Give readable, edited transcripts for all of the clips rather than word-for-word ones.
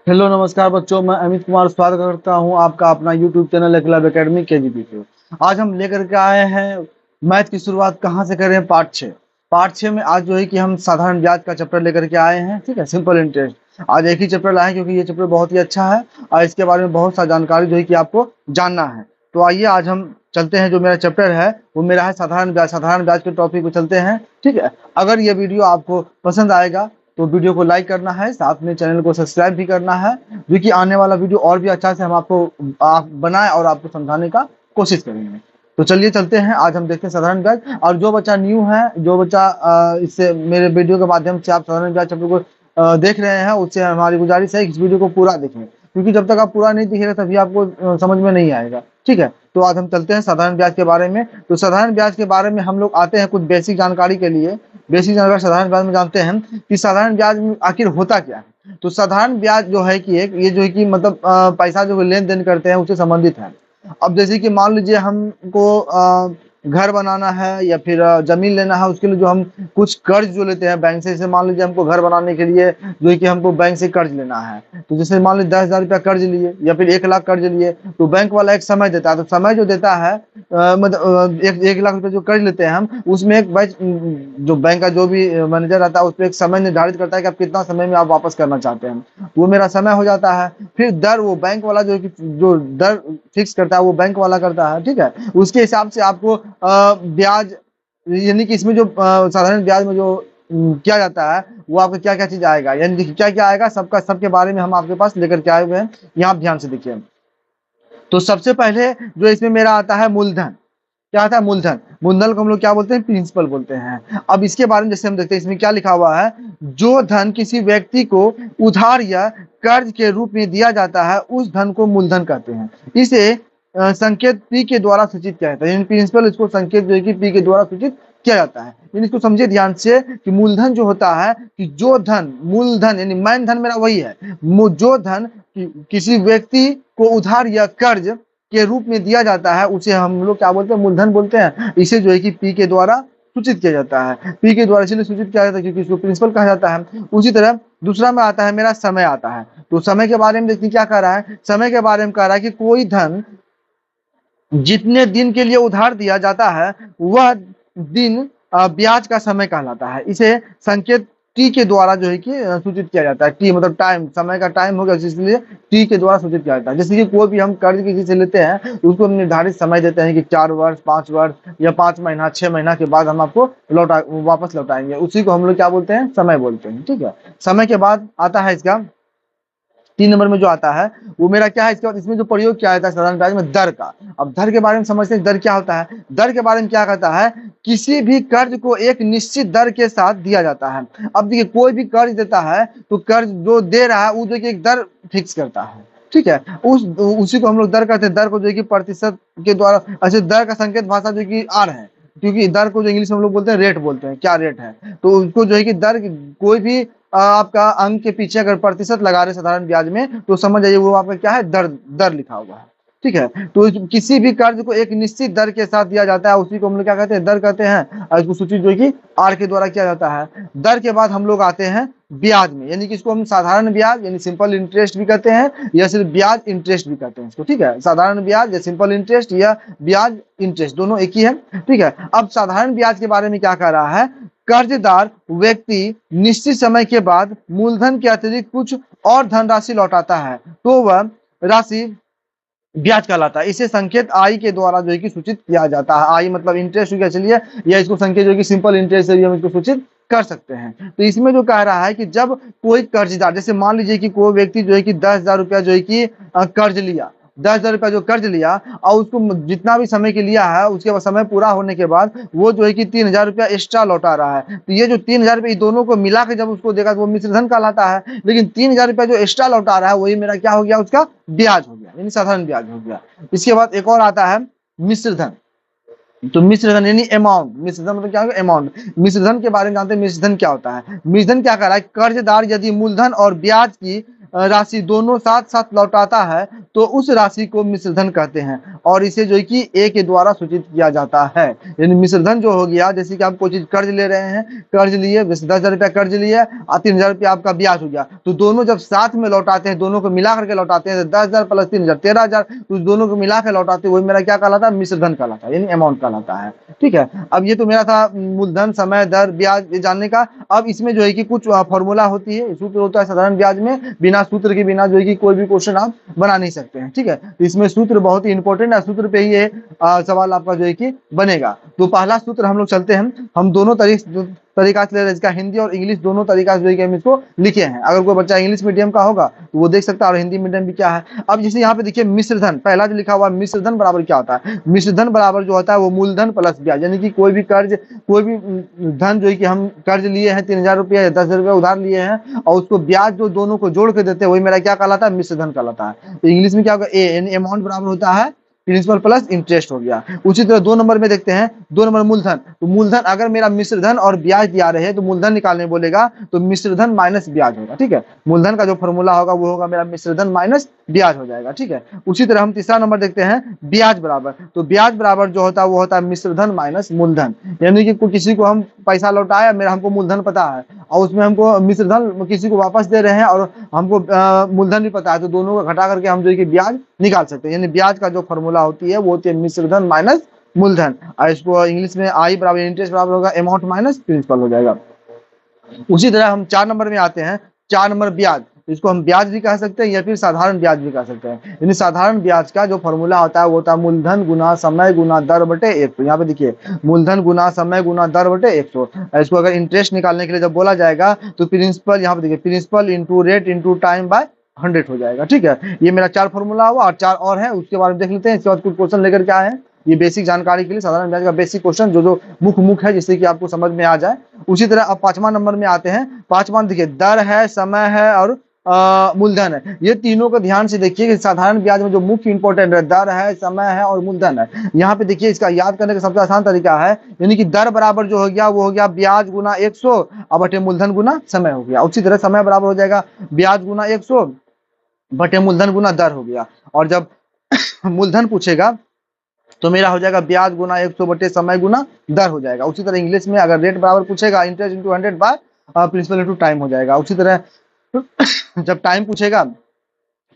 Hello नमस्कार बच्चों, मैं अमित कुमार स्वागत करता हूं आपका अपना YouTube channel Eklavya academy KGP पे। आज हम लेकर के आए हैं मैथ की शुरुआत कहाँ से करें, पार्ट 6 में आज जो है कि हम साधारण ब्याज का चैप्टर लेकर के आए हैं। ठीक है, सिंपल इंटरेस्ट। आज एक ही चैप्टर लाए क्योंकि ये चैप्टर बहुत ही अच्छा है और इसके बारे में बहुत सा जानकारी जो है कि आपको जानना है। तो आइए आज हम चलते हैं। जो मेरा चैप्टर है वो मेरा है साधारण ब्याज के टॉपिक को चलते हैं। ठीक है, अगर ये वीडियो आपको पसंद आएगा तो वीडियो को लाइक करना है, साथ में चैनल को सब्सक्राइब भी करना है, क्योंकि आने वाला वीडियो और भी अच्छा से हम आपको आप बनाए और आपको समझाने का कोशिश करेंगे। तो चलिए चलते हैं, आज हम देखते हैं साधारण ब्याज। और जो बच्चा न्यू है, जो बच्चा इससे मेरे वीडियो के माध्यम से आप साधारण ब्याज चैप्टर को देख रहे हैं, उससे हमारी गुजारिश है कि इस वीडियो को पूरा देखें, क्योंकि जब तक आप पूरा नहीं दिखेगा तभी आपको समझ में नहीं आएगा। ठीक है, तो आज हम चलते हैं साधारण ब्याज के बारे में। तो साधारण ब्याज के बारे में हम लोग आते हैं कुछ बेसिक जानकारी के लिए। बेसिक जानकारी साधारण ब्याज में जानते हैं कि साधारण ब्याज में आखिर होता क्या है। तो साधारण ब्याज जो है कि ये जो है कि मतलब पैसा जो लेन देन करते हैं उससे संबंधित है। अब जैसे कि मान लीजिए हमको घर बनाना है या फिर जमीन लेना है, उसके लिए जो हम कुछ कर्ज जो लेते हैं बैंक से। जैसे मान लीजिए हमको घर बनाने के लिए जो है कि हमको बैंक से कर्ज लेना है, तो जैसे मान लीजिए 10,000 रुपया कर्ज लिए या फिर 1 लाख कर्ज लिए, तो बैंक वाला एक समय देता है। तो समय जो देता है मतलब 1 लाख रुपए जो कर्ज लेते हैं हम, उसमें एक बैच जो बैंक का जो भी मैनेजर रहता है उस पर एक समय निर्धारित करता है कि आप कितना समय में आप वापस करना चाहते हैं। वो मेरा समय हो जाता है। फिर दर वो बैंक वाला जो दर फिक्स करता है वो बैंक वाला करता है। ठीक है, उसके हिसाब से आपको ब्याज, यानी कि इसमें जो साधारण ब्याज में जो किया जाता है वो आपका क्या क्या चीज आएगा, यानी क्या क्या आएगा, सबके बारे में हम आपके पास लेकर के आए हुए हैं। यहाँ आप ध्यान से देखिए। तो सबसे पहले जो इसमें मेरा आता है मूलधन। क्या आता है? मूलधन। मूलधन को हम लोग क्या बोलते हैं? प्रिंसिपल बोलते हैं। अब इसके बारे में जैसे हम देखते हैं, इसमें क्या लिखा हुआ है, जो धन किसी व्यक्ति को उधार या कर्ज के रूप में दिया जाता है उस धन को मूलधन कहते हैं। इसे संकेत पी के द्वारा सूचित किया जाता है, यानी प्रिंसिपल इसको संकेत जो है कि पी के द्वारा सूचित किया जाता है। यानी इसको समझिए ध्यान से कि मूलधन जो होता है कि जो धन, मूलधन यानी मेन धन मेरा वही है, जो धन किसी व्यक्ति को उधार या कर्ज के रूप में दिया जाता है उसे हम लोग क्या बोलते हैं? मूलधन बोलते हैं। इसे जो है कि पी के द्वारा सूचित किया जाता है। पी के द्वारा इसलिए सूचित किया जाता है क्योंकि इसको प्रिंसिपल कहा जाता है। उसी तरह दूसरा में आता है मेरा समय आता है। तो समय के बारे में देखिए क्या कह रहा है। समय के बारे में कह रहा है कि कोई धन जितने दिन के लिए उधार दिया जाता है वह दिन ब्याज का समय कहलाता है। इसे संकेत टी के द्वारा जो है कि सूचित किया जाता है। टी मतलब टाइम, समय का टाइम हो गया, इसलिए टी के द्वारा सूचित किया जाता है। जैसे कि कोई भी हम कर्ज किसी से लेते हैं उसको हम निर्धारित समय देते हैं कि 4 वर्ष, 5 वर्ष या 5 महीना, 6 महीना के बाद हम आपको वापस लौटाएंगे। उसी को हम लोग क्या बोलते हैं? समय बोलते हैं। ठीक है, समय के बाद आता है इसका 3 नंबर में जो आता है वो मेरा क्या है, इसके बाद इसमें जो प्रयोग किया जाता है साधारण ब्याज में, दर का। अब दर के बारे में समझते हैं, दर क्या होता है। दर के बारे में क्या कहता है, किसी भी कर्ज को एक निश्चित दर के साथ दिया जाता है। अब देखिए कोई भी कर्ज देता है तो कर्ज जो दे रहा है वो जो एक दर फिक्स करता है। ठीक है, उसी को हम लोग दर कहते हैं। दर को जो है कि प्रतिशत के द्वारा, अच्छा दर का संकेत भाषा जो कि आर है, क्योंकि दर को जो इंग्लिश में हम लोग बोलते हैं रेट बोलते हैं। क्या रेट है, तो उसको जो है कि दर, कोई भी आपका अंक के पीछे अगर प्रतिशत लगा रहे साधारण ब्याज में तो समझ जाइए वो आपका क्या है? दर, दर लिखा हुआ है। ठीक है, तो किसी भी कर्ज को एक निश्चित दर के साथ दिया जाता है उसी को हम लोग क्या कहते हैं? दर कहते हैं। और इसको सूचित जो है कि आर के द्वारा किया जाता है। दर के बाद हम लोग आते हैं ब्याज में, यानी कि इसको हम साधारण ब्याज यानी सिंपल इंटरेस्ट भी कहते हैं या सिर्फ ब्याज इंटरेस्ट भी कहते हैं इसको। ठीक है, साधारण ब्याज या सिंपल इंटरेस्ट या ब्याज इंटरेस्ट दोनों एक ही है। ठीक है, अब साधारण ब्याज के बारे में क्या कह रहा है, कर्जदार व्यक्ति निश्चित समय के बाद मूलधन के अतिरिक्त कुछ और धनराशि लौटाता है तो वह राशि ब्याज कहलाता है। इसे संकेत आई के द्वारा जो है कि सूचित किया जाता है। आई मतलब इंटरेस्ट हो गया, चलिए, या इसको संकेत जो है कि सिंपल इंटरेस्ट से हम इसको सूचित कर सकते हैं। तो इसमें जो कह रहा है कि जब कोई कर्जदार, जैसे मान लीजिए कि कोई व्यक्ति जो है कि 10,000 रुपया जो है कि कर्ज लिया, 10,000 रुपया जो कर्ज लिया और उसको जितना भी समय के लिया है उसके बाद समय पूरा होने के बाद वो जो है कि 3,000 रुपया एक्स्ट्रा लौटा रहा है। तो ये जो 3,000 रुपये दोनों को मिला के जब उसको देगा तो वो मिश्रधन कहलाता है। लेकिन 3,000 रुपया जो एक्स्ट्रा लौटा रहा है वही मेरा क्या हो गया? उसका ब्याज हो गया, यानी साधारण ब्याज हो गया। इसके बाद एक और आता है मिश्रधन। तो मिश्रधन यानी अमाउंट, मिश्रधन मतलब क्या होगा? अमाउंट। मिश्रधन के बारे में जानते हैं, मिश्रधन क्या होता है। मिश्रधन क्या कर रहा है, कर्जदार यदि मूलधन और ब्याज की राशि दोनों साथ साथ लौटाता है तो उस राशि को मिश्र धन कहते हैं और इसे जो है कि ए के द्वारा सूचित किया जाता है। यानी मिश्र धन जो हो गया, जैसे कि आप कोई चीज कर्ज ले रहे हैं, कर्ज लिए 10,000 रुपया कर्ज लिए और 3,000 रुपया आपका ब्याज हो गया, तो दोनों जब साथ में लौटाते हैं, दोनों को मिला करके लौटाते हैं, 10,000 प्लस 3,000 13,000, तो दोनों को मिला के लौटाते हैं, वही मेरा क्या कहलाता है, मिश्र धन कहलाता है, यानी अमाउंट कहलाता है। ठीक है, अब ये तो मेरा था मूलधन, समय, दर, ब्याज ये जानने का। अब इसमें जो है कि कुछ फॉर्मूला होती है, सूत्र होता है साधारण ब्याज में, बिना सूत्र के बिना जो है कि कोई भी क्वेश्चन आप बना नहीं सकते हैं। ठीक है, तो इसमें सूत्र बहुत ही इंपॉर्टेंट है, सूत्र पे ही ये सवाल आपका जो है कि बनेगा। तो पहला सूत्र हम लोग चलते हैं, हम दोनों तरीका से ले रहे हैं, इसका हिंदी और इंग्लिश दोनों तरीका से जो है कि हम इसको लिखे हैं। अगर कोई बच्चा इंग्लिश मीडियम का होगा तो वो देख सकता है, और हिंदी मीडियम भी क्या है। अब जैसे यहाँ पे देखिए मिश्रधन, पहला जो लिखा हुआ मिश्रधन बराबर क्या होता है, मिश्रधन बराबर जो होता है वो मूलधन प्लस ब्याज, यानी कि कोई भी कर्ज, कोई भी धन जो है कि हम कर्ज लिए हैं 3,000 रुपया या 10,000 रुपया उधार लिए हैं और उसको ब्याज जो दोनों को जोड़ के देते हैं, वही मेरा क्या कहलाता है, मिश्रधन कहलाता है। तो इंग्लिश में क्या होगा, ए यानी अमाउंट बराबर होता है प्रिंसिपल प्लस इंटरेस्ट हो गया। उसी तरह 2 नंबर में देखते हैं, 2 नंबर मूलधन, तो मूलधन अगर मेरा मिश्रधन और ब्याज दिया रहे तो मूलधन निकालने बोलेगा तो मिश्रधन माइनस ब्याज होगा। ठीक है, मूलधन का जो फॉर्मूला होगा वो होगा मेरा मिश्रधन माइनस ब्याज हो जाएगा। ठीक है, उसी तरह हम तीसरा नंबर देखते हैं ब्याज बराबर, तो ब्याज बराबर जो होता है वो होता है मिश्रधन माइनस मूलधन, यानी कि किसी को हम पैसा लौटाया, मेरा हमको मूलधन पता है और उसमें हमको मिश्रधन किसी को वापस दे रहे हैं और हमको मूलधन भी पता है, तो दोनों को घटा करके हम जो है कि ब्याज निकाल सकते हैं। यानी ब्याज का जो फॉर्मूला होती है वो होती है मिश्रधन माइनस मूलधन, और इसको इंग्लिश में आई बराबर इंटरेस्ट बराबर होगा अमाउंट माइनस प्रिंसिपल हो जाएगा। उसी तरह हम 4 नंबर में आते हैं, 4 नंबर ब्याज, इसको हम ब्याज भी कह सकते हैं या फिर साधारण ब्याज भी कह सकते हैं। यानी साधारण ब्याज का जो फॉर्मूला होता है वो होता है मूलधन गुना समय गुना दर बटे 100। यहाँ पे देखिए मूलधन गुना समय गुना दर बटे 100। इसको अगर इंटरेस्ट निकालने के लिए जब बोला जाएगा तो प्रिंसिपल, यहाँ पे देखिए principal into rate into time by 100 हो जाएगा। ठीक है, ये मेरा 4 फॉर्मूला हुआ और 4 और है, उसके बारे में देख लेते हैं। इसके बाद कुछ क्वेश्चन लेकर के आए हैं, ये बेसिक जानकारी के लिए साधारण ब्याज का बेसिक क्वेश्चन जो मुख्य है, जिससे कि आपको समझ में आ जाए। उसी तरह अब 5वां नंबर में आते हैं। 5वां देखिए दर है, समय है और मूलधन है। ये तीनों को ध्यान से देखिए कि साधारण ब्याज में जो मुख्य इंपॉर्टेंट है दर है, समय है और मूलधन है। यहाँ पे देखिए इसका याद करने का सबसे आसान तरीका है, यानी कि दर बराबर जो हो गया वो हो गया ब्याज गुना 100 बटे मूलधन गुना समय हो गया। उसी तरह समय बराबर हो जाएगा ब्याज गुना 100 बटे मूलधन गुना दर हो गया। और जब मूलधन पूछेगा तो मेरा हो जाएगा ब्याज गुना 100 बटे समय गुना दर हो जाएगा। उसी तरह इंग्लिश में अगर रेट बराबर पूछेगा interest into 100 by principal into time हो जाएगा। उसी तरह जब टाइम पूछेगा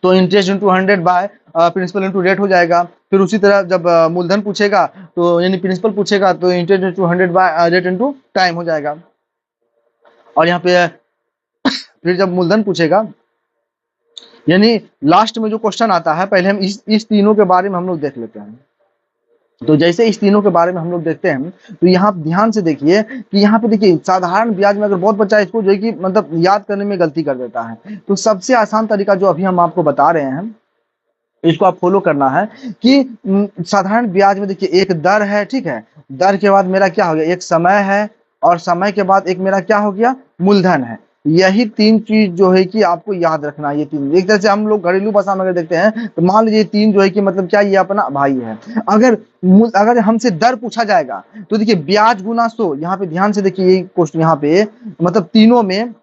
तो interest into 100 by principal into rate हो जाएगा। फिर उसी तरह जब मूलधन पूछेगा तो यानी प्रिंसिपल पूछेगा तो interest into 100 by rate into time हो जाएगा। और यहाँ पे फिर जब मूलधन पूछेगा, यानी लास्ट में जो क्वेश्चन आता है, पहले हम इस तीनों के बारे में हम लोग देख लेते हैं। तो जैसे इस तीनों के बारे में हम लोग देखते हैं तो यहाँ ध्यान से देखिए कि यहाँ पे देखिए साधारण ब्याज में अगर बहुत बच्चा इसको जो है कि मतलब याद करने में गलती कर देता है, तो सबसे आसान तरीका जो अभी हम आपको बता रहे हैं इसको आप फॉलो करना है कि साधारण ब्याज में देखिए एक दर है। ठीक है, दर के बाद मेरा क्या हो गया, एक समय है और समय के बाद एक मेरा क्या हो गया, मूलधन है। यही 3 चीज जो है कि आपको याद रखना है। ये 3 एक तरह से हम लोग घरेलू भाषा में अगर देखते हैं तो मान लीजिए 3 जो है कि मतलब क्या, ये अपना भाई है। अगर हमसे दर पूछा जाएगा तो देखिए ब्याज गुना 100, यहाँ पे ध्यान से देखिए ये क्वेश्चन यहाँ पे मतलब तीनों में,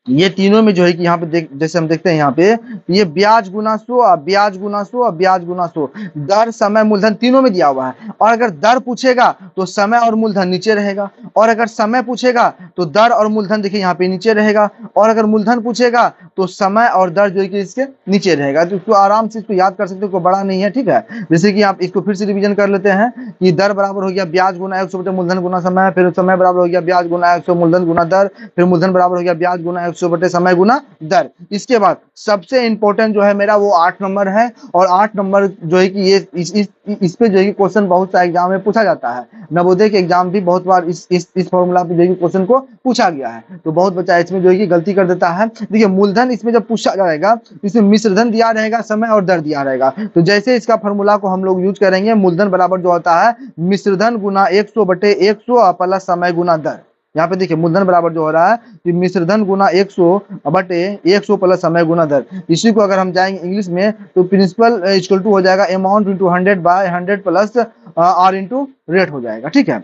ये तीनों में जो है कि यहाँ पे जैसे हम देखते हैं यहाँ पे ये ब्याज गुना 100 ब्याज गुना 100 ब्याज गुना 100, दर समय मूलधन तीनों में दिया हुआ है। और अगर दर पूछेगा तो समय और मूलधन नीचे रहेगा, और अगर समय पूछेगा तो दर और मूलधन देखिए यहाँ पे नीचे रहेगा, और अगर मूलधन पूछेगा तो समय और दर जो है कि इसके नीचे रहेगा। तो इसको आराम से इसको याद कर सकते हो, कोई बड़ा नहीं है। ठीक है, जैसे कि आप इसको फिर से रिविजन कर लेते हैं कि दर बराबर हो गया ब्याज गुना 100 बटे मूलधन गुना समय, फिर समय बराबर हो गया ब्याज गुना 100 मूलधन गुना दर, फिर मूलधन बराबर हो गया ब्याज गुना 100 बटे समय गुना दर। इसके बाद सबसे इंपॉर्टेंट जो है मेरा वो 8 नंबर है, और 8 नंबर जो है कि ये इस पे जो है कि क्वेश्चन बहुत सा एग्जाम में पूछा जाता है। नवोदय के एग्जाम भी बहुत बार इस फॉर्मूला पे जो है क्वेश्चन को पूछा गया है, तो बहुत बच्चा इसमें जो है कि गलती कर देता है। देखिए मूलधन इसमें जब पूछा जाएगा इसमें मिश्रधन दिया रहेगा, समय और दर दिया रहेगा। तो जैसे इसका फॉर्मूला को हम लोग यूज करेंगे, मूलधन बराबर जो होता है मिश्रधन गुना 100 बटे 100 प्लस समय गुना दर। यहाँ पे देखिए मूलधन बराबर जो हो रहा है कि मिश्रधन गुना 100 बटे 100 प्लस समय गुना दर। इसी को अगर हम जाएंगे इंग्लिश में तो प्रिंसिपल इक्वल टू हो जाएगा amount into 100 by 100 plus R into rate हो जाएगा। ठीक है,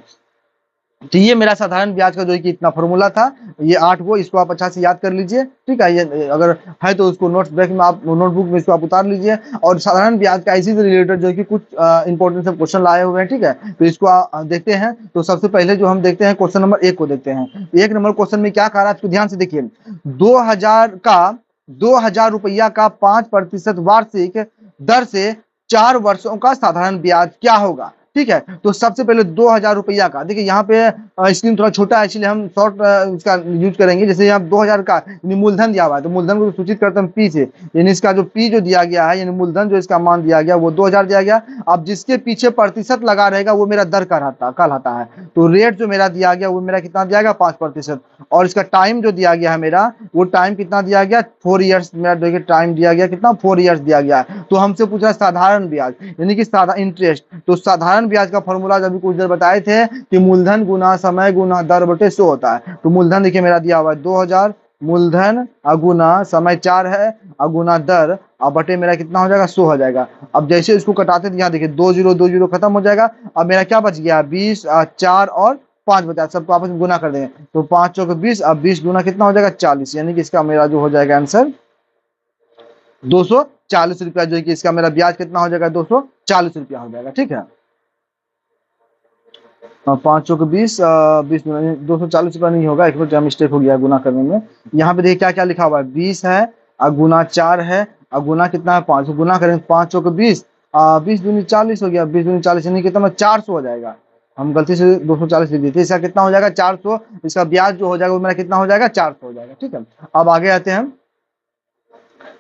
तो ये मेरा साधारण ब्याज का जो है कि इतना फॉर्मूला था, ये 8 वो, इसको आप अच्छा से याद कर लीजिए, ठीक है। ये अगर है तो उसको नोट्स बैग में आप नोटबुक में इसको आप उतार लीजिए। और साधारण ब्याज का इसी से रिलेटेड जो है कि कुछ इंपॉर्टेंट सब क्वेश्चन लाए हुए हैं, ठीक है। तो इसको देखते हैं। तो सबसे पहले जो हम देखते हैं क्वेश्चन नंबर 1 को देखते हैं। 1 नंबर क्वेश्चन में क्या कह रहा है इसको ध्यान से देखिए। 2000 रुपया का 5% वार्षिक दर से 4 वर्षों का साधारण ब्याज क्या होगा, ठीक है। तो सबसे पहले 2000 रुपया का, देखिए यहाँ पे स्क्रीन थोड़ा छोटा है इसलिए हम शॉर्ट इसका यूज करेंगे। जैसे यहाँ 2000 का यानी मूलधन दिया हुआ है, तो मूलधन को सूचित करते हैं पी से, यानी इसका जो पी जो दिया गया है, यानी मूलधन जो इसका मान दिया गया वो 2000 दिया गया। अब जिसके पीछे प्रतिशत लगा रहेगा वो मेरा दर कहलाता है। तो रेट जो मेरा दिया गया वो मेरा कितना दिया गया 5%। और इसका टाइम जो दिया गया है मेरा, वो टाइम कितना दिया गया 4 ईयर्स मेरा देखिए टाइम दिया गया, कितना 4 ईयर्स दिया गया है। तो हमसे पूछ रहा है साधारण ब्याज यानी कि साधा इंटरेस्ट। तो साधारण ब्याज का फॉर्मूला जब कुछ देर बताए थे कि मूलधन गुना समय गुना दर बटे 100 होता है। तो मूलधन देखिए मेरा दिया हुआ है 2000, मूलधन अगुना समय 4 है, अगुना दर अब बटे मेरा कितना हो जाएगा 100 हो जाएगा। अब जैसे इसको कटाते थे यहाँ देखिए 2 0 खत्म हो जाएगा। अब मेरा क्या बच गया 20, 4 और 5 बचा, सबको आपस में गुना कर देंगे तो 5 चौक 20, अब 20 गुना कितना हो जाएगा 40, यानी कि इसका मेरा जो हो जाएगा आंसर 240 रुपया, जो है कि इसका मेरा ब्याज कितना हो जाएगा 240 रुपया हो जाएगा, ठीक है। 5 चौक 20, 20 240 रुपया नहीं होगा, एक मिस्टेक हो गया गुना करने में। यहाँ पे देखिए क्या क्या लिखा हुआ है 20 है, गुना 4 है, गुना कितना है 5, गुना करेंगे 5 चौक 20, 20 दूनी 40 हो गया, 20 दूनी 40 यानी कितना 400 हो जाएगा। हम गलती से 240 लिख दिए थे, इसका कितना हो जाएगा 400, इसका ब्याज जो हो जाएगा वो मेरा कितना हो जाएगा 400 हो जाएगा, ठीक है। अब आगे आते हैं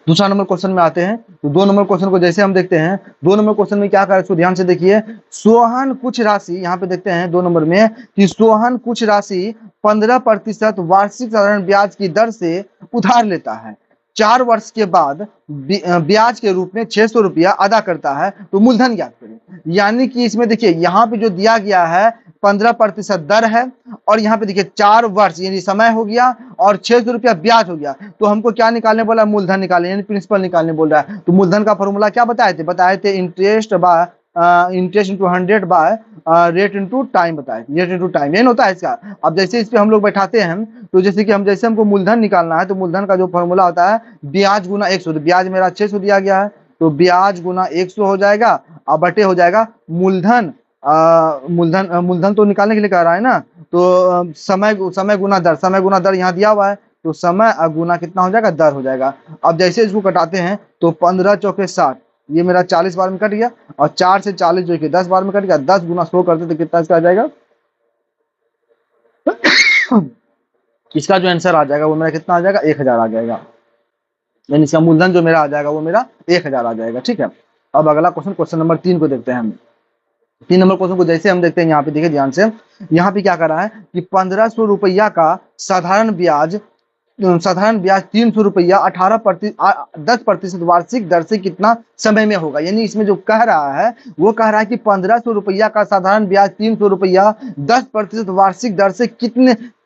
दूसरा नंबर क्वेश्चन में आते हैं। तो 2 नंबर क्वेश्चन को जैसे हम देखते हैं, 2 नंबर क्वेश्चन में क्या कर रहे हैं ध्यान से देखिए। सोहन कुछ राशि, यहाँ पे देखते हैं 2 नंबर में कि सोहन कुछ राशि 15% वार्षिक साधारण ब्याज की दर से उधार लेता है, 4 वर्ष के बाद ब्याज के रूप में 600 रुपया अदा करता है, तो मूलधन ज्ञात करें। यानी कि इसमें देखिए यहाँ पे जो दिया गया है 15% दर है, और यहाँ पे देखिए 4 वर्ष यानी समय हो गया और 600 रुपया ब्याज हो गया। तो हमको क्या निकालने बोला मूलधन निकालने, यानी प्रिंसिपल निकालने बोल रहा है। तो मूलधन का फॉर्मूला क्या बताए थे interest by interest into 100 by rate into time, बताए रेट इंटू टाइम, यही होता है इसका। अब जैसे इस पे हम लोग बैठाते हैं, तो जैसे कि हमको मूलधन निकालना है, तो मूलधन का जो फॉर्मूला होता है ब्याज गुना 100, तो ब्याज मेरा 600 दिया गया है, तो ब्याज गुना 100 हो जाएगा, अब बटे हो जाएगा मूलधन। मूलधन तो निकालने के लिए कह रहा है ना, तो समय गुना दर, समय गुना दर यहाँ दिया हुआ है, तो समय गुना कितना हो जाएगा दर हो जाएगा। अब जैसे इसको कटाते हैं तो 15 चौके 60, ये मेरा 40 बार में कट गया, और 4 से 40 जो कि 10 बार में कट गया, 10 गुना 100 करते तो कितना इसका आ जाएगा इसका जो आंसर आ जाएगा वो मेरा कितना आ जाएगा 1000 आ जाएगा, यानी इसका मूलधन जो मेरा आ जाएगा वो मेरा 1000 आ जाएगा, ठीक है। अब अगला क्वेश्चन नंबर 3 को देखते हैं हम। 3 नंबर क्वेश्चन को जैसे हम देखते हैं, यहाँ पे देखिए ध्यान से, यहाँ पे क्या कर रहा है कि 1500 रुपया का साधारण ब्याज 300 रुपया 10% वार्षिक दर से कितना समय में होगा। यानी इसमें जो कह रहा है वो कह रहा है कि 1500 रुपया का साधारण ब्याज 300 रुपया 10% वार्षिक दर से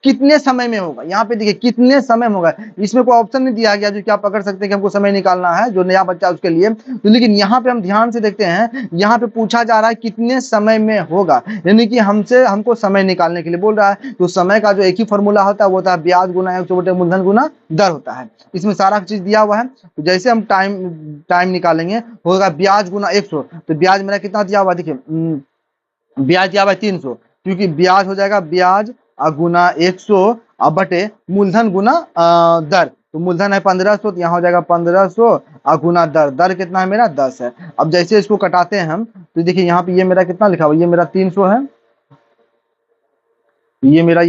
कितने समय में होगा। यहाँ पे देखिए कितने समय में होगा, इसमें कोई ऑप्शन नहीं दिया गया जो कि आप पकड़ सकते हैं कि हमको समय निकालना है, जो नया बच्चा उसके लिए। तो लेकिन यहाँ पे हम ध्यान से देखते हैं, यहाँ पे पूछा जा रहा है कितने समय में होगा, यानी कि हमको समय निकालने के लिए बोल रहा है। तो समय का जो एक ही फॉर्मूला होता है वो होता है ब्याज गुना 100 बटे मूलधन गुना दर होता है। इसमें सारा चीज दिया हुआ है। तो जैसे हम टाइम निकालेंगे होगा ब्याज गुना 100, तो ब्याज मेरा कितना दिया हुआ देखिए, ब्याज दिया हुआ 300, क्योंकि ब्याज हो जाएगा ब्याज गुना 100 बटे मूलधन गुना दर। तो मूलधन है 1500, तो यहाँ हो जाएगा 1500 गुना दर, दर कितना है मेरा 10 है। अब जैसे इसको कटाते हैं हम, तो देखिए यहाँ पे ये मेरा कितना लिखा हुआ, ये मेरा 300 है, ये मेरा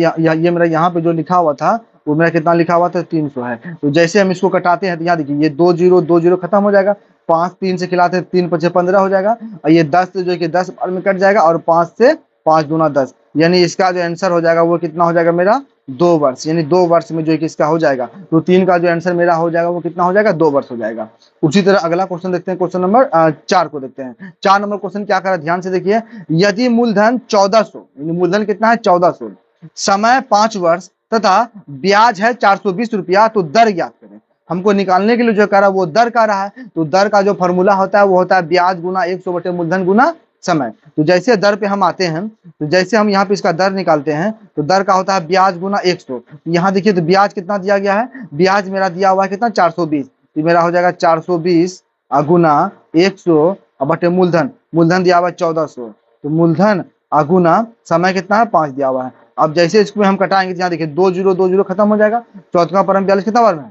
यहाँ पे जो लिखा हुआ था वो मेरा कितना लिखा हुआ था 300 है। तो जैसे हम इसको कटाते हैं तो यहाँ देखिए ये 2 0 खत्म हो जाएगा, 5 3 से खिलाते हैं 3 5 15 हो जाएगा, और ये 10 जो कि 10 बार में कट जाएगा, और 5 से 5 दूना 10, यानी इसका जो आंसर हो जाएगा वो कितना हो जाएगा मेरा 2 वर्ष, यानी 2 वर्ष में जो कि इसका हो जाएगा। तो 3 का जो आंसर मेरा हो जाएगा वो कितना हो जाएगा 2 वर्ष हो जाएगा। उसी तरह अगला क्वेश्चन देखते हैं, क्वेश्चन नंबर 4 को देखते हैं। 4 नंबर क्वेश्चन क्या कर रहा है ध्यान से देखिए, यदि मूलधन 1400, मूलधन कितना है 1400, समय 5 वर्ष तथा ब्याज है 420 रुपया, तो दर ज्ञात करें। हमको निकालने के लिए जो कर रहा है वो दर का रहा है, तो दर का जो फॉर्मूला होता है वो होता है ब्याज गुना 100 बटे मूलधन गुना समय। तो जैसे दर पे हम आते हैं, तो जैसे हम यहाँ पे इसका दर निकालते हैं तो दर का होता है ब्याज गुना 100। यहाँ देखिए तो ब्याज कितना दिया गया है, ब्याज मेरा दिया हुआ है कितना 420, तो मेरा हो जाएगा 420 गुना 100 बटे मूलधन, मूलधन दिया हुआ है 1400, तो मूलधन गुना समय कितना है 5 दिया हुआ है। अब जैसे इसको हम कटाएंगे तो यहाँ देखिए 2 जीरो खत्म हो जाएगा, चौथा परम 42 कितना बार में,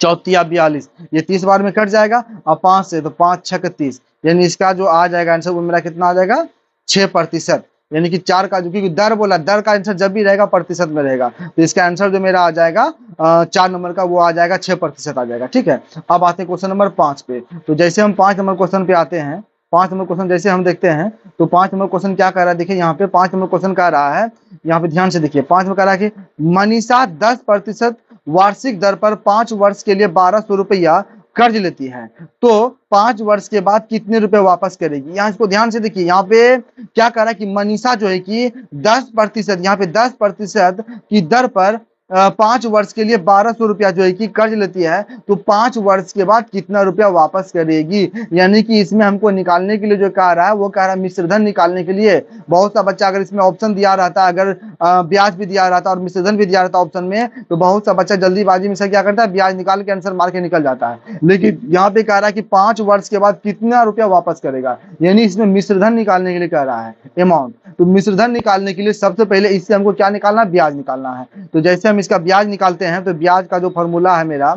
चौथिया 42, ये 30 बार में कट जाएगा और 5 से, तो 5 छक 30, यानी इसका जो आ जाएगा आंसर वो मेरा कितना आ जाएगा 6%, यानी कि 4 का, जो क्योंकि दर बोला, दर का आंसर जब भी रहेगा प्रतिशत में रहेगा, तो इसका आंसर जो मेरा आ जाएगा 4 नंबर का वो आ जाएगा 6% आ जाएगा। ठीक है, अब आते हैं क्वेश्चन नंबर 5 पे। तो जैसे हम 5 नंबर क्वेश्चन पे आते हैं, 5 नंबर क्वेश्चन जैसे हम देखते हैं तो 5 नंबर क्वेश्चन क्या कर रहा है, देखिए यहाँ पे 5 नंबर क्वेश्चन कह रहा है, यहाँ पे ध्यान से देखिए 5 में कह रहा है कि मनीषा 10% वार्षिक दर पर 5 वर्ष के लिए 1200 रुपया कर्ज लेती है, तो 5 वर्ष के बाद कितने रुपए वापस करेगी। यहाँ इसको ध्यान से देखिए, यहाँ पे क्या कर रहा है कि मनीषा जो है कि 10%, यहाँ पे 10% की दर पर 5 वर्ष के लिए 1200 रुपया जो है कि कर्ज लेती है, तो 5 वर्ष के बाद कितना रुपया वापस करेगी। यानी कि इसमें हमको निकालने के लिए जो कह रहा है वो कह रहा है मिश्रधन निकालने के लिए। बहुत सा बच्चा अगर इसमें ऑप्शन दिया रहता है, अगर ब्याज भी दिया रहता और मिश्रधन भी दिया रहता ऑप्शन में, तो बहुत सा बच्चा जल्दीबाजी में से क्या करता है, ब्याज निकाल के आंसर मार के निकल जाता है। लेकिन यहाँ पे कह रहा है कि 5 वर्ष के बाद कितना रुपया वापस करेगा, यानी इसमें मिश्रधन निकालने के लिए कह रहा है अमाउंट। तो मिश्रधन निकालने के लिए सबसे पहले इससे हमको क्या निकालना है, ब्याज निकालना है। तो जैसे हम इसका ब्याज निकालते हैं तो ब्याज का जो फॉर्मूला है मेरा,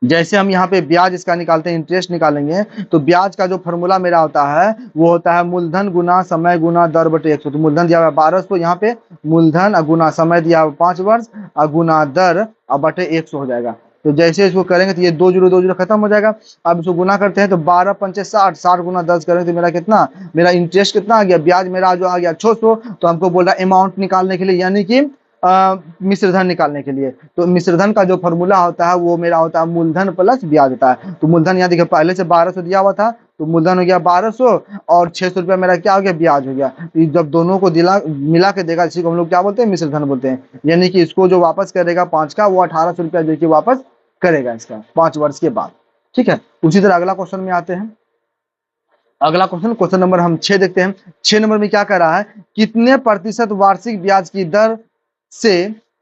जैसे हम यहाँ पे ब्याज इसका निकालते हैं, इंटरेस्ट निकालेंगे, तो ब्याज का जो फॉर्मूला मेरा होता है वो होता है मूलधन गुना समय गुना दर बटे 100। तो मूलधन दिया हुआ है 1200, यहाँ पे मूलधन गुना समय दिया हुआ 5 वर्ष गुना दर बटे 100 हो जाएगा। तो जैसे इसको करेंगे तो ये 2 जीरो खत्म हो जाएगा। अब इसको गुना करते हैं तो 12 पंचे 60, 60 गुना 10 करेंगे तो मेरा कितना, मेरा इंटरेस्ट कितना आ गया, ब्याज मेरा जो आ गया 600। तो हमको बोल रहा है अमाउंट निकालने के लिए, यानी कि मिश्रधन निकालने के लिए। तो मिश्रधन का जो फॉर्मूला होता है वो मेरा होता है मूलधन प्लस ब्याज होता है। तो मूलधन यहाँ देखिए पहले से 1200 दिया हुआ था, तो मूलधन हो गया 1200 और 600 रुपया मेरा क्या हो गया, ब्याज हो गया। तो जब दोनों को मिला के देगा, इसी को हम लोग क्या बोलते हैं, मिश्रधन बोलते हैं। यानी कि इसको जो वापस करेगा 5 का, वो 1800 रुपया जो कि वापस करेगा इसका 5 वर्ष के बाद। ठीक है, उसी तरह अगला क्वेश्चन में आते हैं। अगला क्वेश्चन, क्वेश्चन नंबर हम 6 देखते हैं। 6 नंबर में क्या कर रहा है, कितने प्रतिशत वार्षिक ब्याज की दर से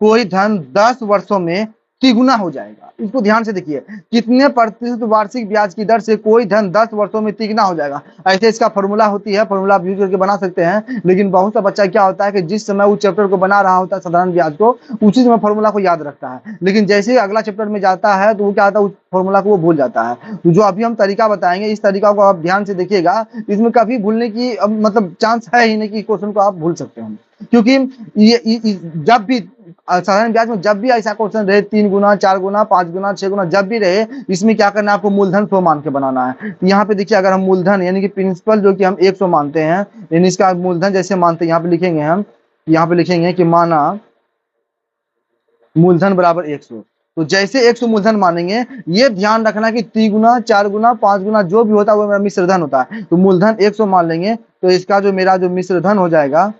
कोई धन 10 वर्षों में तिगुना हो जाएगा। इसको ध्यान से देखिए, कितने प्रतिशत वार्षिक ब्याज की दर से कोई धन 10 वर्षों में तिगुना हो जाएगा। ऐसे इसका फॉर्मूला होती है, फॉर्मूला आप यूज करके बना सकते हैं। लेकिन बहुत सा बच्चा क्या होता है कि जिस समय उस चैप्टर को बना रहा होता है साधारण ब्याज को, उसी समय फॉर्मूला को याद रखता है, लेकिन जैसे ही अगला चैप्टर में जाता है तो वो क्या होता है, उस फॉर्मूला को वो भूल जाता है। तो जो अभी हम तरीका बताएंगे, इस तरीका को आप ध्यान से देखिएगा, इसमें कभी भूलने की मतलब चांस है ही नहीं कि क्वेश्चन को आप भूल सकते हैं। क्योंकि ये जब भी साधारण ब्याज में जब भी ऐसा क्वेश्चन रहे 3 गुना 4 गुना 5 गुना 6 गुना जब भी रहे, इसमें क्या करना है, आपको मूलधन 100 मान के बनाना है। तो यहाँ पे देखिए, अगर हम मूलधन यानी कि प्रिंसिपल जो कि हम 100 मानते हैं, यानी इसका मूलधन जैसे मानते हैं, यहाँ पे लिखेंगे हम, यहाँ पे लिखेंगे कि माना मूलधन बराबर 100। तो जैसे 100 मूलधन मानेंगे, ये ध्यान रखना कि 3 गुना 4 गुना 5 गुना जो भी होता है वो मेरा मिश्रधन होता है। तो मूलधन 100 मान लेंगे, तो इसका जो मेरा जो मिश्रधन हो जाएगा,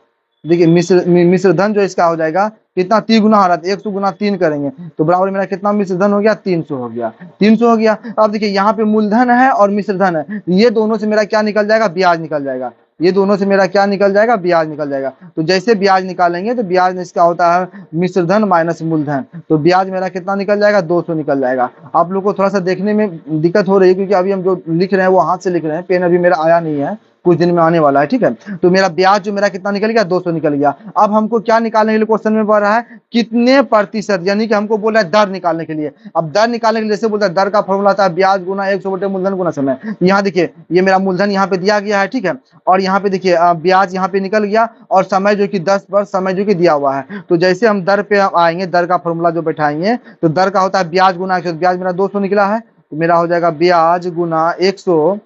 देखिए मिश्रधन जो इसका हो जाएगा कितना, 3 गुना आ रहा था, 100 गुना 3 करेंगे तो बराबर मेरा कितना मिश्रधन हो गया, 300 हो गया, 300 हो गया। अब देखिए यहाँ पे मूलधन है और मिश्रधन है, ये दोनों से मेरा क्या निकल जाएगा, ब्याज निकल जाएगा। ये दोनों से मेरा क्या निकल जाएगा, ब्याज निकल जाएगा। तो जैसे ब्याज निकालेंगे तो ब्याज में इसका होता है मिश्रधन माइनस मूलधन, तो ब्याज मेरा कितना निकल जाएगा, 200 निकल जाएगा। आप लोग को थोड़ा सा देखने में दिक्कत हो रही है क्योंकि अभी हम जो लिख रहे हैं वो हाथ से लिख रहे हैं, पेन अभी मेरा आया नहीं है, कुछ दिन में आने वाला है। ठीक है, तो मेरा ब्याज जो मेरा कितना निकल गया, 200 निकल गया। अब हमको क्या निकालने के लिए क्वेश्चन में पड़ रहा है, कितने प्रतिशत, यानी कि हमको बोला है दर निकालने के लिए। अब दर निकालने के लिए जैसे बोलता है, दर का फॉर्मूला था ब्याज गुना 100 बटे मूलधन गुना समय। यहाँ देखिए ये मेरा मूलधन यहाँ पे दिया गया है, ठीक है, और यहाँ पे देखिए ब्याज यहाँ पे निकल गया और समय जो कि 10 वर्ष समय जो कि दिया हुआ है। तो जैसे हम दर पे आएंगे, दर का फॉर्मूला जो बैठाएंगे, तो दर का होता है ब्याज गुना 100, ब्याज मेरा 200 निकला है, तो मेरा हो जाएगा ब्याज गुना 100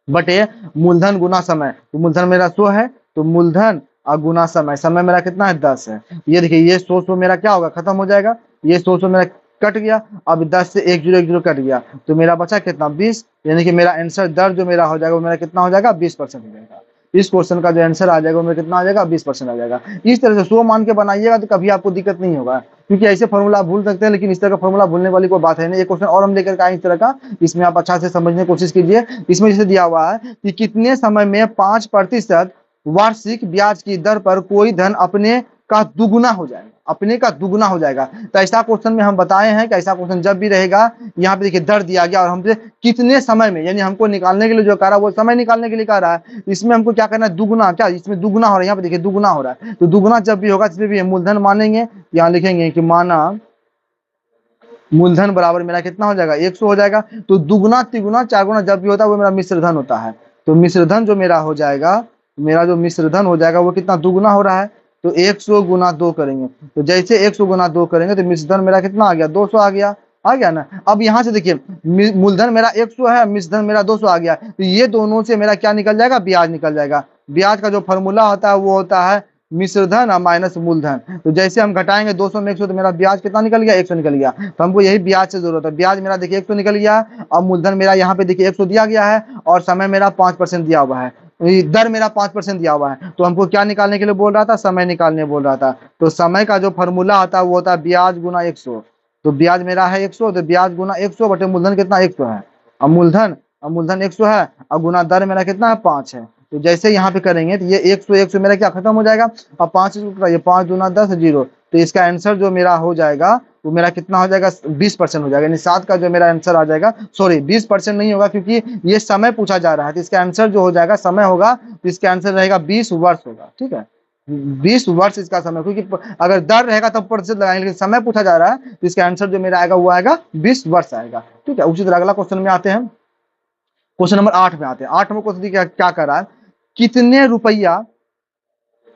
बटे मूलधन गुना समय। तो मूलधन मेरा 100 है, तो मूलधन गुना समय, समय मेरा कितना है, 10 है। ये देखिए ये 100 मेरा क्या होगा, खत्म हो जाएगा, ये 100 मेरा कट गया। अब 10 से 1 जीरो कट गया, तो मेरा बचा कितना, 20। यानी कि मेरा आंसर दर जो मेरा हो जाएगा वो मेरा कितना हो जाएगा, 20% हो जाएगा। इस क्वेश्चन का जो आंसर आ जाएगा वो मेरा कितना आ जाएगा, 20% आ जाएगा। इस तरह से 100 मान के बनाइएगा तो कभी आपको दिक्कत नहीं होगा। क्योंकि ऐसे फॉर्मूला आप भूल सकते हैं, लेकिन इस तरह का फॉर्मूला भूलने वाली कोई बात है नहीं। एक क्वेश्चन और हम लेकर के आए इस तरह का, इसमें आप अच्छा से समझने की कोशिश कीजिए। इसमें जैसे दिया हुआ है कि कितने समय में 5% वार्षिक ब्याज की दर पर कोई धन अपने का दुगुना हो जाएगा, अपने का दुगुना हो जाएगा। तो ऐसा क्वेश्चन में हम बताए हैं कि ऐसा क्वेश्चन जब भी रहेगा, यहाँ पे देखिए दर दिया गया और हमसे कितने समय में, यानी हमको निकालने के लिए जो कह रहा है वो समय निकालने के लिए कह रहा है। इसमें हमको क्या करना है, दुगुना, क्या इसमें दुगुना हो रहा है, यहाँ पे देखिए दुगुना हो रहा है। तो दुगुना जब भी होगा इसमें भी मूलधन मानेंगे, यहाँ लिखेंगे कि माना मूलधन बराबर मेरा कितना हो जाएगा, 100 हो जाएगा। तो दुगुना तिगुना चार गुना जब भी होता है वो मेरा मिश्र धन होता है। तो मिश्र धन जो मेरा हो जाएगा, मेरा जो मिश्र धन हो जाएगा वो कितना दुगुना हो रहा है। तो 100 गुना 2 करेंगे, तो जैसे 100 गुना 2 करेंगे तो मिश्र धन मेरा कितना आ गया, 200 आ गया ना। अब यहाँ से देखिए मूलधन मेरा 100 है, मिश्र धन मेरा 200 आ गया। तो ये दोनों से मेरा क्या निकल जाएगा, ब्याज निकल जाएगा। ब्याज का जो फॉर्मूला होता है वो होता है मिश्र धन और माइनस मूलधन। तो जैसे हम घटाएंगे 200 में 100 तो मेरा ब्याज कितना निकल गया, 100 निकल गया। तो हमको यही ब्याज से जरूरत है। ब्याज मेरा देखिए 100 निकल गया, और मूलधन मेरा यहाँ पे देखिए 100 दिया गया है, और समय मेरा 5% दिया हुआ है, दर मेरा 5% दिया हुआ है। तो हमको क्या निकालने के लिए बोल रहा था, समय निकालने बोल रहा था। तो समय का जो फॉर्मूला आता है वो होता है ब्याज गुना 100। तो ब्याज मेरा है 100, तो ब्याज गुना 100 बटे मूलधन कितना 100 है, अब मूलधन 100 है, और गुना दर मेरा कितना है 5 है। तो जैसे यहाँ पे करेंगे तो ये 100 मेरा क्या खत्म हो जाएगा, अब 5 ये 5 दूना 10 0। तो इसका आंसर जो मेरा हो जाएगा वो मेरा कितना हो जाएगा, 20% हो जाएगा। यानी 7 का जो मेरा आंसर आ जाएगा, सॉरी 20% नहीं होगा क्योंकि ये समय पूछा जा रहा है। तो इसका आंसर जो हो जाएगा समय होगा, तो इसका आंसर रहेगा 20 वर्ष होगा। ठीक है, 20 वर्ष इसका समय, क्योंकि अगर दर रहेगा तब प्रतिशत लगाएंगे, लेकिन समय पूछा जा रहा है तो इसका आंसर जो मेरा आएगा वो आएगा 20 वर्ष आएगा। ठीक है, उसी तरह अगला क्वेश्चन में आते हैं, क्वेश्चन नंबर 8 में आते हैं। 8 नंबर क्वेश्चन क्या कर रहा है, कितने रुपया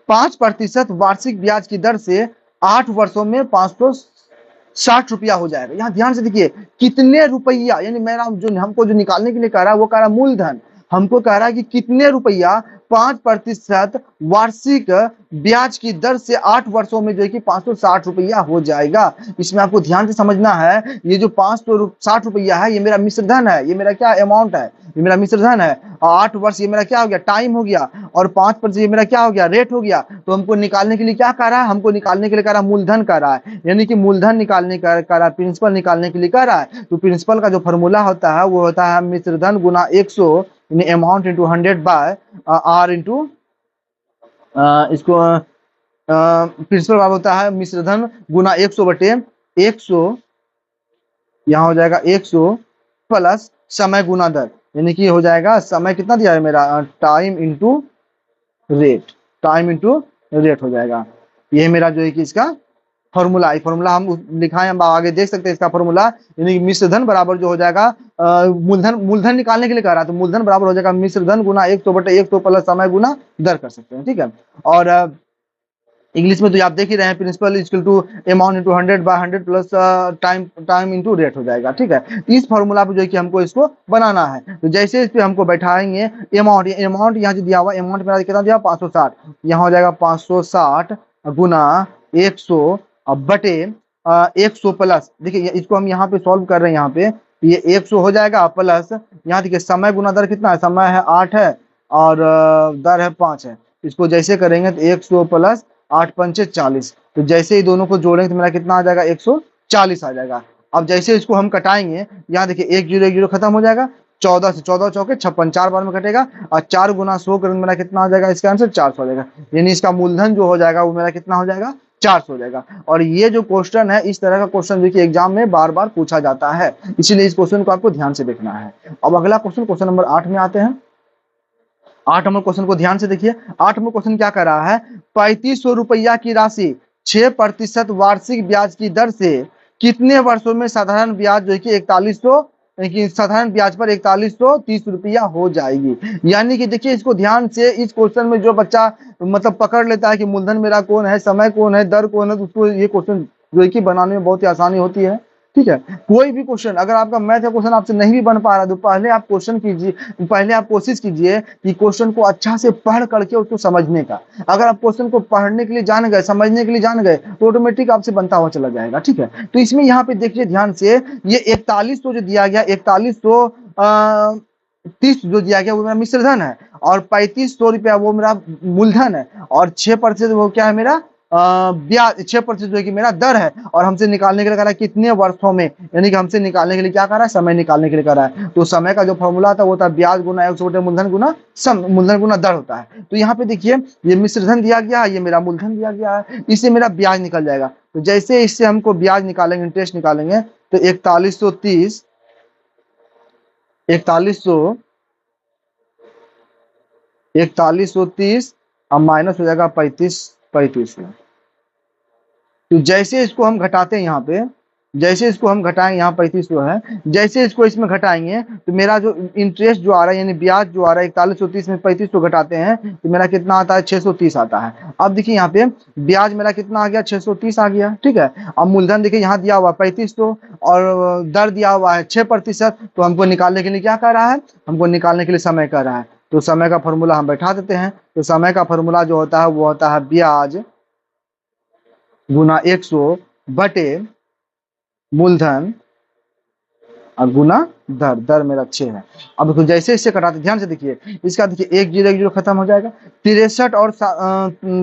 5% वार्षिक ब्याज की दर से 8 वर्षों में 560 रुपया हो जाएगा। यहाँ ध्यान से देखिए कितने रुपया, यानी मेरा जो हमको जो निकालने के लिए कह रहा है वो कह रहा है मूलधन। हमको कह रहा है कि कितने रुपया 5% वार्षिक ब्याज की दर से 8 वर्षों में जो है कि 560 रुपया हो जाएगा। इसमें आपको ध्यान से समझना है, ये जो 560 रुपया है ये मेरा मिश्र धन है, ये मेरा क्या अमाउंट है, ये मेरा मिश्र धन है। और 8 वर्ष ये मेरा क्या हो गया, टाइम हो गया, और 5% ये मेरा क्या हो गया, रेट हो गया। तो हमको निकालने के लिए क्या कह रहा है, हमको निकालने के लिए कह रहा है मूलधन कह रहा है, यानी कि मूलधन निकालने का कह रहा है, प्रिंसिपल निकालने के लिए कह रहा है। तो प्रिंसिपल का जो फॉर्मूला होता है वो होता है मिश्र धन गुना 100 amount into 100 by R into इसको प्रिंसिपल का होता है मिश्र धन गुना 100 बटे 100, यहाँ हो जाएगा 100 प्लस समय गुना दर, यानी कि हो जाएगा समय कितना दिया है मेरा, time into rate, time into rate हो जाएगा। ये मेरा जो है कि इसका फॉर्मूला है, फॉर्मूला हम लिखा है, हम आगे देख सकते हैं इसका फॉर्मूला, यानी मिश्र धन बराबर जो हो जाएगा मूलधन निकालने के लिए कह रहा है, तो मूलधन बराबर हो जाएगा मिश्र धन गुना 100 बटे 100 प्लस समय गुना दर कर सकते हैं। ठीक है, और इंग्लिश में तो आप देख ही रहे हैं, principal equal to amount into 100 by 100 plus time into rate हो जाएगा। ठीक है, इस फॉर्मूला पे जो है कि हमको इसको बनाना है। तो जैसे इस पे हमको बैठाएंगे अमाउंट यहाँ जो दिया हुआ अमाउंट मेरा कितना दिया 560, यहाँ हो जाएगा 560 गुना 100 बटे 100 प्लस, देखिए इसको हम यहाँ पे सॉल्व कर रहे हैं, यहाँ पे ये 100 हो जाएगा प्लस यहाँ देखिए समय गुना दर कितना है, समय है 8 है और दर है 5 है। इसको जैसे करेंगे तो 100 प्लस 8 पंचे 40, तो जैसे ही दोनों को जोड़ेंगे तो मेरा कितना आ जाएगा 140 आ जाएगा। अब जैसे इसको हम कटाएंगे, यहाँ देखिए 1 0 खत्म हो जाएगा, 14 से 14 चौके 56, 4 बार में कटेगा, और 4 गुना 100 करेंगे मेरा कितना हो जाएगा, इसका आंसर 400 हो जाएगा। यानी इसका मूलधन जो हो जाएगा वो मेरा कितना हो जाएगा 400 हो जाएगा। और ये जो क्वेश्चन है, इस तरह का क्वेश्चन जो कि एग्जाम में बार बार पूछा जाता है, इसीलिए इस क्वेश्चन को आपको ध्यान से देखना है। अब अगला क्वेश्चन नंबर 8 में आते हैं। 8 नंबर क्वेश्चन को ध्यान से देखिए। 8 नंबर क्वेश्चन क्या कर रहा है, 3500 रुपया की राशि 6% वार्षिक ब्याज की दर से कितने वर्षों में साधारण ब्याज जो है कि 4100 साधारण ब्याज पर 4130 रुपया हो जाएगी। यानी कि देखिए इसको ध्यान से, इस क्वेश्चन में जो बच्चा मतलब पकड़ लेता है कि मूलधन मेरा कौन है, समय कौन है, दर कौन है, तो उसको ये क्वेश्चन जो है कि बनाने में बहुत ही आसानी होती है। ठीक है, कोई भी क्वेश्चन अगर आपका मैथ का क्वेश्चन आपसे नहीं भी बन पा रहा तो पहले आप क्वेश्चन कीजिए, पहले आप कोशिश कीजिए कि क्वेश्चन को अच्छा से पढ़ करके उसको समझने का। अगर आप क्वेश्चन को पढ़ने के लिए जान गए, समझने के लिए जान गए, तो ऑटोमेटिक आपसे बनता हुआ चला जाएगा। ठीक है, तो इसमें यहाँ पे देखिए ध्यान से, ये 4100 जो दिया गया, 4130 जो दिया गया वो मेरा मिश्र धन है, और 3500 रुपया वो मेरा मूलधन है, और 6% वो क्या है मेरा ब्याज 6% जो है कि मेरा दर है, और हमसे निकालने के लिए कह रहा है कितने वर्षों में, यानी कि हमसे निकालने के लिए क्या कर रहा है, समय निकालने के लिए कर रहा है। तो समय का जो फॉर्मूला था वो था ब्याज गुना 1 बटे मूलधन गुना मूलधन गुना दर होता है। तो यहाँ पे देखिए ये मिश्र धन दिया गया है, ये मेरा मूलधन दिया गया है, इससे मेरा ब्याज निकल जाएगा। तो जैसे इससे हमको ब्याज निकालेंगे, इंटरेस्ट निकालेंगे, तो 4130 4130 अब माइनस हो जाएगा 35 में। तो जैसे इसको हम घटाते हैं यहाँ पे, जैसे इसको हम घटाएंगे, यहाँ 3500 है, जैसे इसको इसमें घटाएंगे तो मेरा जो इंटरेस्ट जो आ रहा है यानी ब्याज जो आ रहा है 4130 में 3500 घटाते हैं तो मेरा कितना आता है, 630 आता है। अब देखिए यहाँ पे ब्याज मेरा कितना आ गया, 630 आ गया, ठीक है। अब मूलधन देखिए यहाँ दिया हुआ 3500 और दर दिया हुआ है 6%। तो हमको निकालने के लिए क्या कर रहा है, हमको निकालने के लिए समय कर रहा है। तो समय का फॉर्मूला हम बैठा देते हैं। तो समय का फॉर्मूला जो होता है वो होता है ब्याज गुना 100 बटे मूलधन और गुना दर। दर मेरा 6 है। अब देखो जैसे इससे कटाते, ध्यान से देखिए, इसका देखिए 1 0 खत्म हो जाएगा, 63 और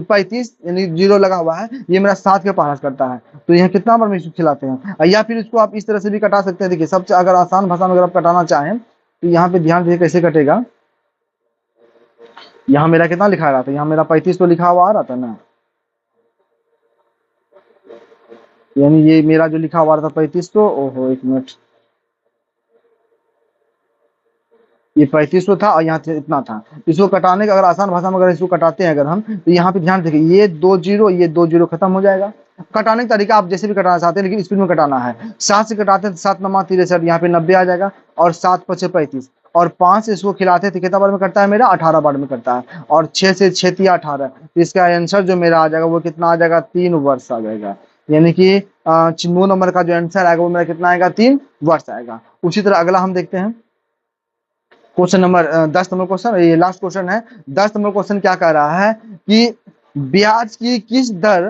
35 यानी 0 लगा हुआ है, ये मेरा 7 के पास करता है। तो यहाँ कितना बार में इसको खिलाते हैं, या फिर इसको आप इस तरह से भी कटा सकते हैं। देखिए सबसे अगर आसान भाषा में अगर आप कटाना चाहें तो यहाँ पे ध्यान दीजिए कैसे कटेगा। यहाँ मेरा कितना लिखा रहा था, यहाँ मेरा 35 तो लिखा हुआ आ रहा था ना, यानी ये मेरा जो लिखा हुआ था 3500, ओहो एक मिनट, ये 3500 था और यहाँ इतना था। इसको कटाने का अगर आसान भाषा में अगर इसको कटाते हैं अगर हम, तो यहाँ पे ध्यान देखिए ये 2 0 ये 2 0 खत्म हो जाएगा। कटाने का तरीका आप जैसे भी कटाना चाहते हैं, लेकिन स्पीड में कटाना है। 7 से कटाते हैं तो 7 9 63, यहाँ पे 90 आ जाएगा, और 7 5 35, और 5 से इसको खिलाते थे कितना बार में करता है, मेरा 18 बार में करता है, और 6 से 6 3 18। तो इसका आंसर जो मेरा आ जाएगा वो कितना आ जाएगा, 3 वर्ष आ जाएगा। यानी कि 9 नंबर का जो आंसर आएगा वो मेरा कितना आएगा, 3 वर्ष आएगा। उसी तरह अगला हम देखते हैं क्वेश्चन नंबर 10 नंबर क्वेश्चन, ये लास्ट क्वेश्चन है। 10 नंबर क्वेश्चन क्या कह रहा है कि ब्याज की किस दर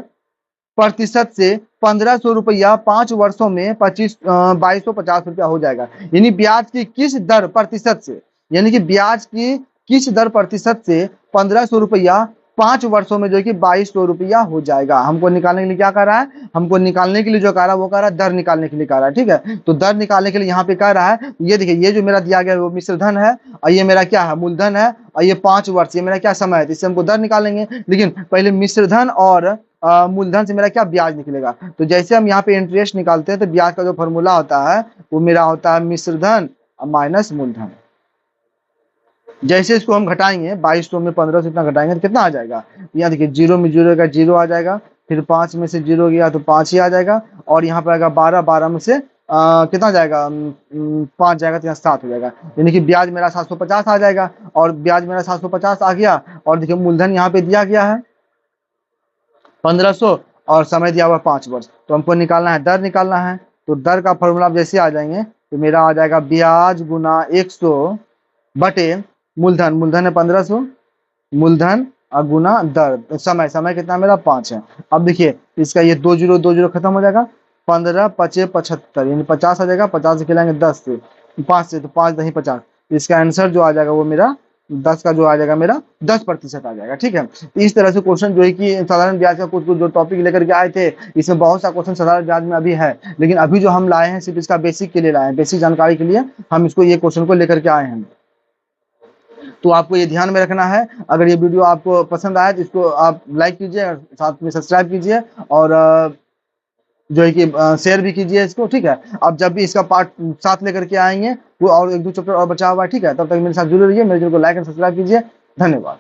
प्रतिशत से 1500 रुपया 5 वर्षों में 2250 रुपया हो जाएगा। यानी ब्याज की किस दर प्रतिशत से, यानी कि ब्याज की किस दर प्रतिशत से 1500 रुपया 5 वर्षों में जो है कि 2200 रुपया हो जाएगा। हमको निकालने के लिए क्या कर रहा है, हमको निकालने के लिए जो कह रहा है वो कह रहा है दर निकालने के लिए कह रहा है, ठीक है। तो दर निकालने के लिए यहाँ पे कह रहा है, ये देखिए ये जो मेरा दिया गया है वो मिश्र धन है, और ये मेरा क्या है, मूलधन है, और ये 5 वर्ष, ये मेरा क्या समय है, इससे हमको दर निकालेंगे। लेकिन पहले मिश्र धन और मूलधन से मेरा क्या ब्याज निकलेगा। तो जैसे हम यहाँ पे इंटरेस्ट निकालते हैं तो ब्याज का जो फॉर्मूला होता है वो मेरा होता है मिश्र धन माइनस मूलधन। जैसे इसको हम घटाएंगे 2200 में 1500 इतना घटाएंगे तो कितना आ जाएगा, यहाँ देखिए 0 में 0 का 0 आ जाएगा, फिर 5 में से 0 गया तो 5 ही आ जाएगा, और यहाँ पर आएगा 12, 12 में से कितना जाएगा, 5 जाएगा तो यहाँ 7 हो जाएगा। यानी कि ब्याज मेरा 750 आ जाएगा, और ब्याज मेरा 750 आ गया, और देखिए मूलधन यहाँ पे दिया गया है 1500, और समय दिया हुआ 5 वर्ष। तो हमको निकालना है, दर निकालना है। तो दर का फॉर्मूला जैसे आ जाएंगे तो मेरा आ जाएगा ब्याज गुना 100 बटे मूलधन, मूलधन है 1500, मूलधन और गुना दर, समय, समय कितना मेरा 5 है। अब देखिए इसका ये 2 0 खत्म हो जाएगा, 15 5 75 यानी 50 आ जाएगा। 50 से खिलाएंगे 10 से 5 से, तो 5 दही 50। इसका आंसर जो आ जाएगा वो मेरा 10 का जो आ जाएगा मेरा 10% आ जाएगा, ठीक है। इस तरह से क्वेश्चन जो है कि साधारण ब्याज का कुछ जो टॉपिक लेकर के आए थे, इसमें बहुत सा क्वेश्चन साधारण ब्याज में अभी है, लेकिन अभी जो हम लाए हैं सिर्फ इसका बेसिक के लिए लाए हैं, बेसिक जानकारी के लिए हम इसको ये क्वेश्चन को लेकर के आए हैं। तो आपको ये ध्यान में रखना है। अगर ये वीडियो आपको पसंद आए तो इसको आप लाइक कीजिए, साथ में सब्सक्राइब कीजिए, और जो है कि शेयर भी कीजिए इसको, ठीक है। अब जब भी इसका पार्ट 7 लेकर के आएंगे वो और 1 2 चैप्टर और बचा हुआ है, ठीक है। तब तक मेरे साथ जुड़े रहिए, मेरे चैनल को लाइक एंड सब्सक्राइब कीजिए। धन्यवाद।